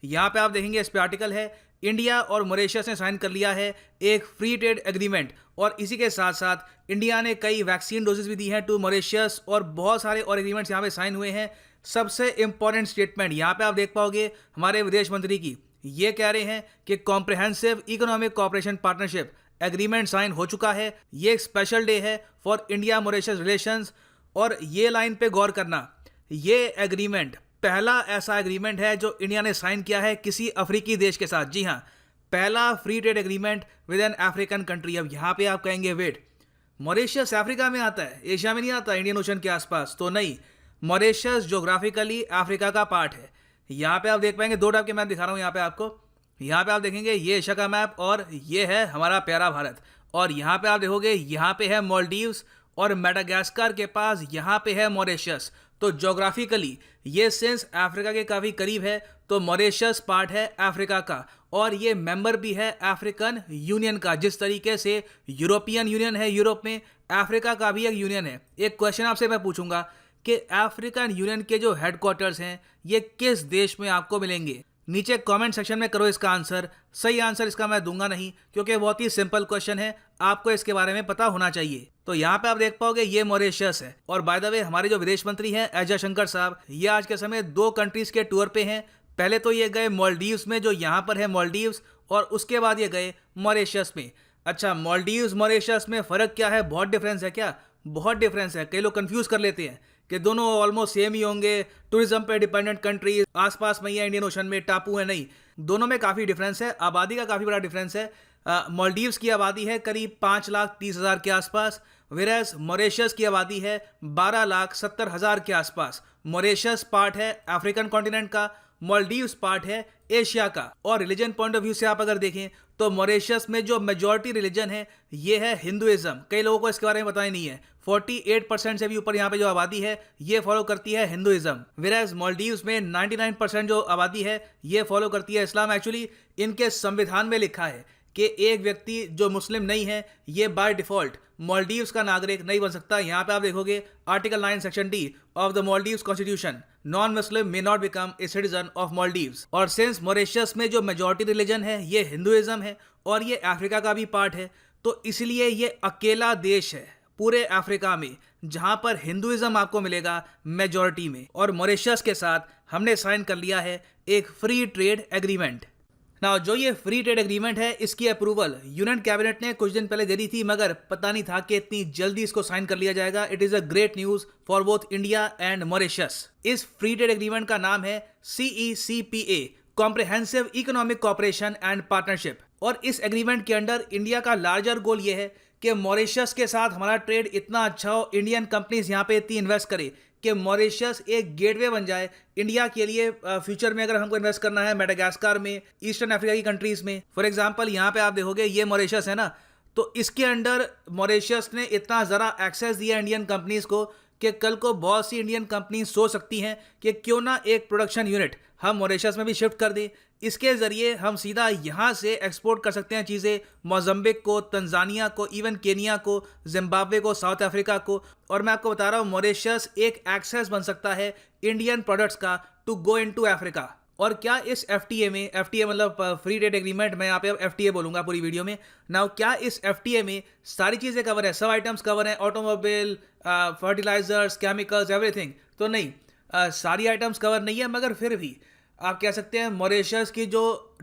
यहाँ पे आप देखेंगे इस पे आर्टिकल है, इंडिया और मॉरिशस ने साइन कर लिया है एक फ्री ट्रेड एग्रीमेंट, और इसी के साथ साथ इंडिया ने कई वैक्सीन डोजेस भी दी हैं टू मॉरिशस, और बहुत सारे और एग्रीमेंट्स यहाँ पे साइन हुए हैं। सबसे इंपॉर्टेंट स्टेटमेंट यहाँ पे आप देख पाओगे हमारे विदेश मंत्री की, ये कह रहे हैं कि comprehensive economic cooperation partnership agreement sign हो चुका है। ये एक स्पेशल डे है फॉर इंडिया मॉरिशस रिलेशंस, और ये लाइन पे गौर करना, ये एग्रीमेंट पहला ऐसा एग्रीमेंट है जो इंडिया ने साइन किया है किसी अफ्रीकी देश के साथ। जी हाँ, पहला free trade agreement with an African country. अब यहाँ पे आप कहेंगे वेट, मॉरिशस अफ्रीका में आता है, एशिया में नहीं आता, इंडियन ओशन के आसपास? तो नहीं, मॉरिशस ज्योग्राफिकली अफ्रीका का पार्ट है। यहाँ पे आप देख पाएंगे, दो टाइप के मैप दिखा रहा हूँ यहाँ पे आपको। यहाँ पे आप देखेंगे ये एशिया का मैप, और ये है हमारा प्यारा भारत। और यहाँ पे आप देखोगे, यहाँ पे है मालदीव्स, और मेडागास्कर के पास यहाँ पे है मॉरिशस। तो ज्योग्राफिकली ये सिंस अफ्रीका के काफ़ी करीब है, तो मॉरिशस पार्ट है अफ्रीका का, और ये मेंबर भी है अफ्रीकन यूनियन का। जिस तरीके से यूरोपियन यूनियन है यूरोप में, अफ्रीका का भी एक यूनियन है। एक क्वेश्चन आपसे मैं पूछूंगा कि अफ्रीकन यूनियन के जो हेडक्वार्टर्स हैं ये किस देश में आपको मिलेंगे? नीचे कमेंट सेक्शन में करो इसका आंसर। सही आंसर इसका मैं दूंगा नहीं, क्योंकि बहुत ही सिंपल क्वेश्चन है, आपको इसके बारे में पता होना चाहिए। तो यहाँ पे आप देख पाओगे ये मॉरिशस है। और बाय द वे, हमारे जो विदेश मंत्री हैं एस जयशंकर साहब, ये आज के समय 2 कंट्रीज के टूर पे हैं। पहले तो ये गए मालदीव्स में, जो यहाँ पर है मालदीव्स, और उसके बाद ये गए मॉरिशस में। अच्छा, मालदीव्स मॉरिशस में फ़र्क क्या है? बहुत डिफरेंस है क्या? बहुत डिफरेंस है। कई लोग कंफ्यूज कर लेते हैं कि दोनों ऑलमोस्ट सेम ही होंगे, टूरिज्म पे डिपेंडेंट कंट्री, आसपास में ही है, इंडियन ओशन में, टापू है। नहीं, दोनों में काफ़ी डिफरेंस है। आबादी का काफ़ी बड़ा डिफरेंस है। मालदीव्स की आबादी है करीब 5,30,000 के आसपास, वेरएस मॉरिशस की आबादी है 12,70,000 के आसपास। मॉरिशस पार्ट है अफ्रीकन कॉन्टिनेंट का, मालदीव्स पार्ट है एशिया का। और रिलीजन पॉइंट ऑफ व्यू से आप अगर देखें तो मॉरिशस में जो मेजॉरिटी रिलीजन है ये है हिंदुइज्म। कई लोगों को इसके बारे में पता ही नहीं है। 48% से भी ऊपर यहाँ पे जो आबादी है ये फॉलो करती है हिंदुइज्म, वेराज मालदीव्स में 99% जो आबादी है ये फॉलो करती है इस्लाम। एक्चुअली इनके संविधान में लिखा है कि एक व्यक्ति जो मुस्लिम नहीं है ये बाय डिफॉल्ट मालदीव्स का नागरिक नहीं बन सकता। यहाँ पे आप देखोगे article 9 section D of the Maldives constitution, non Muslim may not become a citizen of Maldives. और सिंस मॉरिशस में जो मेजॉरिटी रिलीजन है ये हिंदुइज्म है और ये अफ्रीका का भी पार्ट है, तो इसलिए ये अकेला देश है पूरे अफ्रीका में जहां पर हिंदुइज्म आपको मिलेगा मेजॉरिटी में। और मॉरिशस के साथ हमने साइन कर लिया है एक फ्री ट्रेड एग्रीमेंट। नाउ जो ये फ्री ट्रेड एग्रीमेंट है इसकी अप्रूवल यूनियन कैबिनेट ने कुछ दिन पहले दे दी थी, मगर पता नहीं था कि इतनी जल्दी इसको साइन कर लिया जाएगा। It is a great news for both India and Mauritius. इस फ्री ट्रेड एग्रीमेंट का नाम है CECPA, comprehensive economic cooperation and partnership. और इस एग्रीमेंट के अंडर इंडिया का लार्जर गोल ये है कि मॉरिशस के साथ हमारा ट्रेड इतना अच्छा हो, इंडियन कंपनीज यहाँ पे इतनी इन्वेस्ट करे कि मॉरिशस एक गेटवे बन जाए इंडिया के लिए। फ्यूचर में अगर हमको इन्वेस्ट करना है मेडागास्कर में, ईस्टर्न अफ्रीका की कंट्रीज में, फॉर एग्जांपल यहाँ पे आप देखोगे ये मॉरिशस है ना, तो इसके अंडर मॉरिशस ने इतना ज़रा एक्सेस दिया इंडियन कंपनीज को कि कल को बहुत सी इंडियन कंपनीज सोच सकती हैं कि क्यों ना एक प्रोडक्शन यूनिट हम मॉरिशस में भी शिफ्ट कर दें। इसके ज़रिए हम सीधा यहाँ से एक्सपोर्ट कर सकते हैं चीज़ें मोज़म्बिक को, तंजानिया को, इवन केनिया को, जिम्बाब्वे को, साउथ अफ्रीका को। और मैं आपको बता रहा हूँ मॉरिशस एक एक्सेस बन सकता है इंडियन प्रोडक्ट्स का टू गो इनटू अफ्रीका। और क्या इस FTA में, FTA मतलब फ्री ट्रेड एग्रीमेंट, मैं यहाँ पे अब FTA बोलूँगा पूरी वीडियो में। नाउ क्या इस FTA में सारी चीज़ें कवर है, सब आइटम्स कवर हैं, ऑटोमोबाइल, फर्टिलाइजर्स, केमिकल्स, एवरीथिंग? तो नहीं, सारी आइटम्स कवर नहीं है, मगर फिर भी आप कह सकते हैं मॉरिशस की जो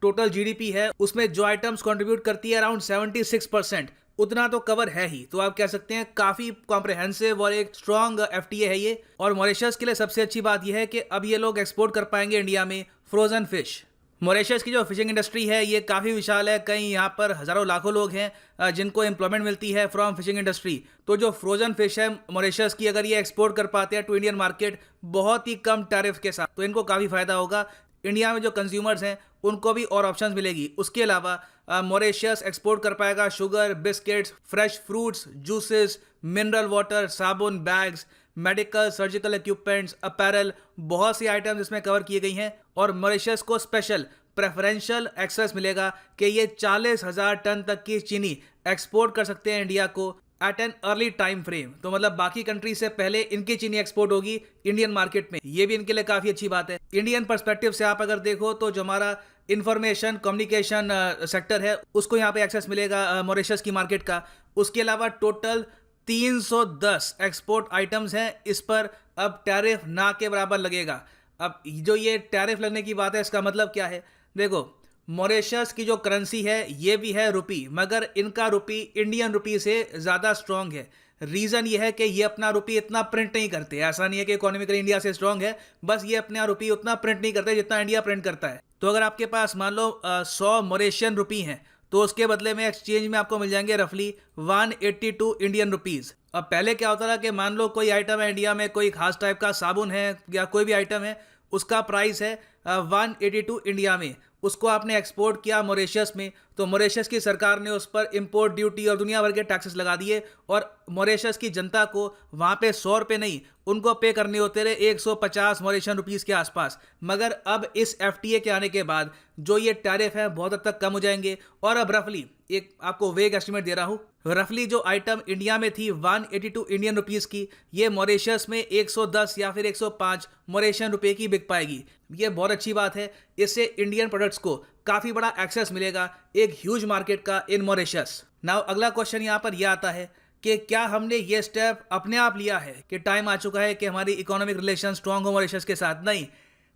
टोटल GDP है उसमें जो आइटम्स कंट्रीब्यूट करती है अराउंड 76%, उतना तो कवर है ही। तो आप कह सकते हैं काफ़ी कॉम्प्रिहेंसिव और एक स्ट्रॉन्ग FTA है ये। और मॉरिशस के लिए सबसे अच्छी बात यह है कि अब ये लोग एक्सपोर्ट कर पाएंगे इंडिया में फ्रोजन फिश। मॉरिशस की जो फिशिंग इंडस्ट्री है ये काफ़ी विशाल है, कई यहाँ पर हज़ारों लाखों लोग हैं जिनको एम्प्लॉयमेंट मिलती है फ्रॉम फिशिंग इंडस्ट्री। तो जो फ्रोजन फिश है मॉरिशस की, अगर ये एक्सपोर्ट कर पाते हैं टू इंडियन मार्केट बहुत ही कम टैरिफ के साथ, तो इनको काफ़ी फ़ायदा होगा। इंडिया में जो कंज्यूमर्स हैं उनको भी और ऑप्शंस मिलेगी। उसके अलावा मॉरिशस एक्सपोर्ट कर पाएगा sugar, biscuits, fresh fruits, juices, mineral water, साबुन, bags, medical, surgical equipments, apparel, बहुत सी आइटम्स इसमें कवर की गई हैं। और मॉरिशस को स्पेशल प्रेफरेंशियल एक्सेस मिलेगा कि ये 40,000 टन तक की चीनी एक्सपोर्ट कर सकते हैं इंडिया को at an early time frame. तो मतलब बाकी कंट्री से पहले इनकी चीनी एक्सपोर्ट होगी इंडियन मार्केट में, ये भी इनके लिए काफ़ी अच्छी बात है। इंडियन पर्सपेक्टिव से आप अगर देखो तो जो हमारा इंफॉर्मेशन कम्युनिकेशन सेक्टर है उसको यहाँ पे एक्सेस मिलेगा मॉरिशस की मार्केट का। उसके अलावा टोटल 310 एक्सपोर्ट आइटम्स हैं, इस पर अब टैरिफ ना के बराबर लगेगा। अब जो ये टैरिफ लगने की बात है इसका मतलब क्या है? देखो, मॉरिशस की जो करेंसी है ये भी है रुपी, मगर इनका रुपी इंडियन रुपी से ज़्यादा स्ट्रांग है। रीज़न ये है कि ये अपना रुपी इतना प्रिंट नहीं करते। ऐसा नहीं है कि इकोनॉमिकली इंडिया से स्ट्रांग है, बस ये अपना रुपी उतना प्रिंट नहीं करते जितना इंडिया प्रिंट करता है। तो अगर आपके पास मान लो 100 मॉरिशियन रुपी हैं तो उसके बदले में एक्सचेंज में आपको मिल जाएंगे रफली 182 इंडियन रुपीज़। अब पहले क्या होता था कि मान लो कोई आइटम है इंडिया में, कोई खास टाइप का साबुन है या कोई भी आइटम है, उसका प्राइस है 182 इंडिया में, उसको आपने एक्सपोर्ट किया मॉरिशस में, तो मॉरिशस की सरकार ने उस पर इंपोर्ट ड्यूटी और दुनिया भर के टैक्सेस लगा दिए और मॉरिशस की जनता को वहाँ पे 100 रुपये नहीं, उनको पे करने होते रहे 150 मॉरिशन रुपीज़ के आसपास। मगर अब इस FTA के आने के बाद जो ये टैरिफ है बहुत हद तक कम हो जाएंगे और अब रफली एक आपको वेग एस्टिमेट दे रहा हूँ, रफली जो आइटम इंडिया में थी 182 इंडियन रुपीज़ की, ये मॉरिशस में 110 या फिर 105 मॉरिशन रुपये की बिक पाएगी। ये बहुत अच्छी बात है, इससे इंडियन प्रोडक्ट्स को काफ़ी बड़ा एक्सेस मिलेगा एक ह्यूज मार्केट का इन मॉरिशस। नाउ अगला क्वेश्चन यहाँ पर यह आता है कि क्या हमने ये स्टेप अपने आप लिया है कि टाइम आ चुका है कि हमारी इकोनॉमिक रिलेशन स्ट्रांग हो मॉरिशस के साथ? नहीं।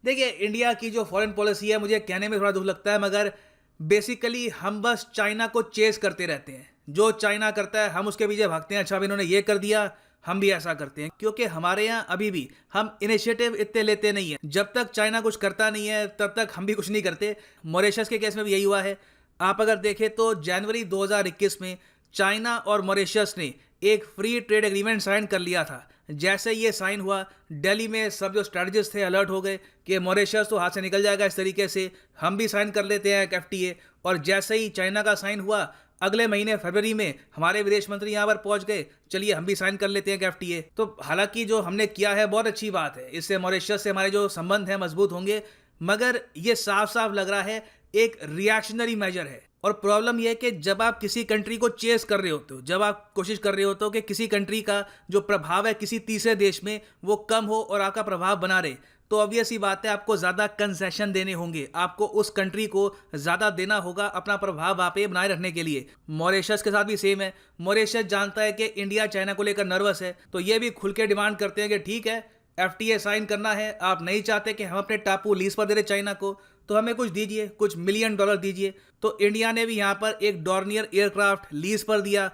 देखिए, इंडिया की जो फॉरेन पॉलिसी है मुझे कहने में थोड़ा दुख लगता है, मगर बेसिकली हम बस चाइना को चेस करते रहते हैं। जो चाइना करता है हम उसके पीछे भागते हैं, अच्छा अब इन्होंने ये कर दिया हम भी ऐसा करते हैं, क्योंकि हमारे यहाँ अभी भी हम इनिशिएटिव इतने लेते नहीं हैं। जब तक चाइना कुछ करता नहीं है तब तक हम भी कुछ नहीं करते। मॉरिशस के केस में भी यही हुआ है। आप अगर देखें तो जनवरी 2021 में चाइना और मॉरिशस ने एक फ्री ट्रेड एग्रीमेंट साइन कर लिया था। जैसे ये साइन हुआ, दिल्ली में सब जो स्ट्रेटजिस्ट थे अलर्ट हो गए कि मॉरिशस तो हाथ से निकल जाएगा इस तरीके से, हम भी साइन कर लेते हैं एक FTA। और जैसे ही चाइना का साइन हुआ, अगले महीने फरवरी में हमारे विदेश मंत्री यहाँ पर पहुँच गए, चलिए हम भी साइन कर लेते हैं एक FTA। तो हालांकि जो हमने किया है बहुत अच्छी बात है, इससे मॉरिशस से हमारे जो संबंध हैं मजबूत होंगे, मगर ये साफ साफ लग रहा है एक रिएक्शनरी मेजर है। और प्रॉब्लम यह है कि जब आप किसी कंट्री को चेस कर रहे होते हो, जब आप कोशिश कर रहे होते हो कि किसी कंट्री का जो प्रभाव है किसी तीसरे देश में वो कम हो और आपका प्रभाव बना रहे, तो ऑब्वियस ही बात है आपको ज़्यादा कंसेशन देने होंगे, आपको उस कंट्री को ज़्यादा देना होगा अपना प्रभाव वहाँ पे बनाए रखने के लिए। मॉरिशस के साथ भी सेम है। मॉरिशस जानता है कि इंडिया चाइना को लेकर नर्वस है, तो ये भी खुल के डिमांड करते हैं कि ठीक है FTA साइन करना है, आप नहीं चाहते कि हम अपने टापू लीज पर दे रहे चाइना को, तो हमें कुछ दीजिए, कुछ $1 मिलियन दीजिए। तो इंडिया ने भी यहाँ पर एक डॉर्नियर एयरक्राफ्ट लीज पर दिया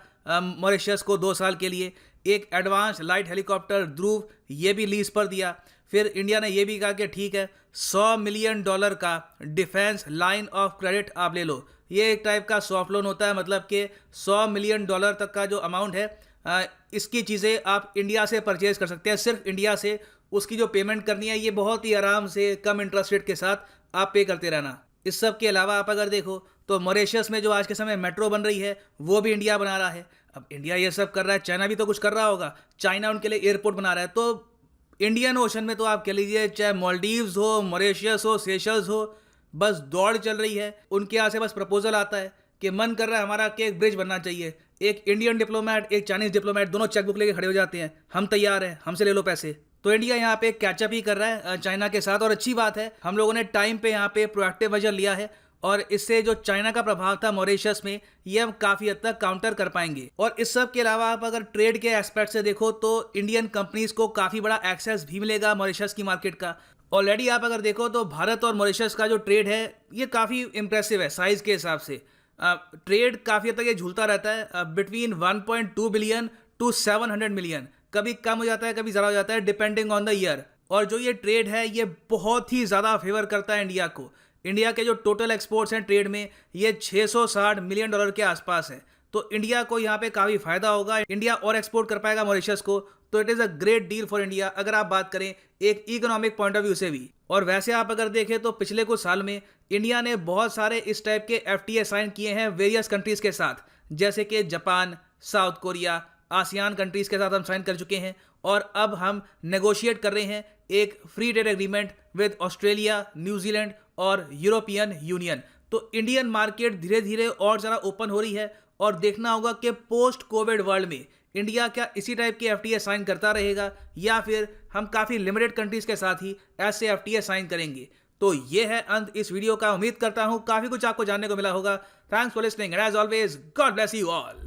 मॉरिशस को 2 साल के लिए, एक एडवांस लाइट हेलीकॉप्टर ध्रुव ये भी लीज पर दिया। फिर इंडिया ने ये भी कहा कि ठीक है $100 मिलियन का डिफेंस लाइन ऑफ क्रेडिट आप ले लो। ये एक टाइप का सॉफ्ट लोन होता है, मतलब कि $100 मिलियन तक का जो अमाउंट है इसकी चीज़ें आप इंडिया से परचेज कर सकते हैं, सिर्फ इंडिया से। उसकी जो पेमेंट करनी है ये बहुत ही आराम से कम इंटरेस्ट रेट के साथ आप पे करते रहना। इस सब के अलावा आप अगर देखो तो मॉरिशस में जो आज के समय मेट्रो बन रही है वो भी इंडिया बना रहा है। अब इंडिया ये सब कर रहा है, चाइना भी तो कुछ कर रहा होगा, चाइना उनके लिए एयरपोर्ट बना रहा है। तो इंडियन ओशन में तो आप कह लीजिए चाहे मालदीव्स हो, मॉरिशस हो, सेशल्स हो, बस दौड़ चल रही है। उनके यहाँ से बस प्रपोजल आता है कि मन कर रहा है हमारा कि एक ब्रिज बनना चाहिए, एक इंडियन डिप्लोमेट एक चाइनीज डिप्लोमेट दोनों चेकबुक लेके खड़े हो जाते हैं, हम तैयार हैं, हमसे ले लो पैसे। तो इंडिया यहाँ पे कैचअप ही कर रहा है चाइना के साथ, और अच्छी बात है हम लोगों ने टाइम पे यहाँ पे प्रोएक्टिव मेजर लिया है और इससे जो चाइना का प्रभाव था मॉरिशस में ये हम काफ़ी हद तक काउंटर कर पाएंगे। और इस सब के अलावा आप अगर ट्रेड के एस्पेक्ट से देखो तो इंडियन कंपनीज को काफ़ी बड़ा एक्सेस भी मिलेगा मॉरिशस की मार्केट का। ऑलरेडी आप अगर देखो तो भारत और मॉरिशस का जो ट्रेड है ये काफ़ी इंप्रेसिव है साइज़ के हिसाब से। ट्रेड काफ़ी हद तक ये झूलता रहता है बिटवीन 1.2 बिलियन टू 700 मिलियन, कभी कम हो जाता है कभी ज़्यादा हो जाता है डिपेंडिंग ऑन द ईयर। और जो ये ट्रेड है ये बहुत ही ज़्यादा फेवर करता है इंडिया को। इंडिया के जो टोटल एक्सपोर्ट्स हैं ट्रेड में ये $660 मिलियन के आसपास है, तो इंडिया को यहाँ पे काफ़ी फ़ायदा होगा। इंडिया और एक्सपोर्ट कर पाएगा मॉरिशस को, तो it is a great deal for India अगर आप बात करें एक इकोनॉमिक पॉइंट ऑफ व्यू से भी। और वैसे आप अगर देखें तो पिछले कुछ साल में इंडिया ने बहुत सारे इस टाइप के FTA साइन किए हैं वेरियस कंट्रीज़ के साथ, जैसे कि Japan, south Korea, ASEAN countries के साथ हम साइन कर चुके हैं। और अब हम नेगोशिएट कर रहे हैं एक free trade agreement with Australia, New Zealand और यूरोपियन यूनियन। तो इंडियन मार्केट धीरे धीरे और ज़रा ओपन हो रही है और देखना होगा कि पोस्ट कोविड वर्ल्ड में इंडिया क्या इसी टाइप की एफटीए साइन करता रहेगा या फिर हम काफ़ी लिमिटेड कंट्रीज के साथ ही ऐसे एफटीए साइन करेंगे? तो ये है अंत इस वीडियो का। उम्मीद करता हूँ काफ़ी कुछ आपको जानने को मिला होगा। Thanks for listening and as always God bless you all.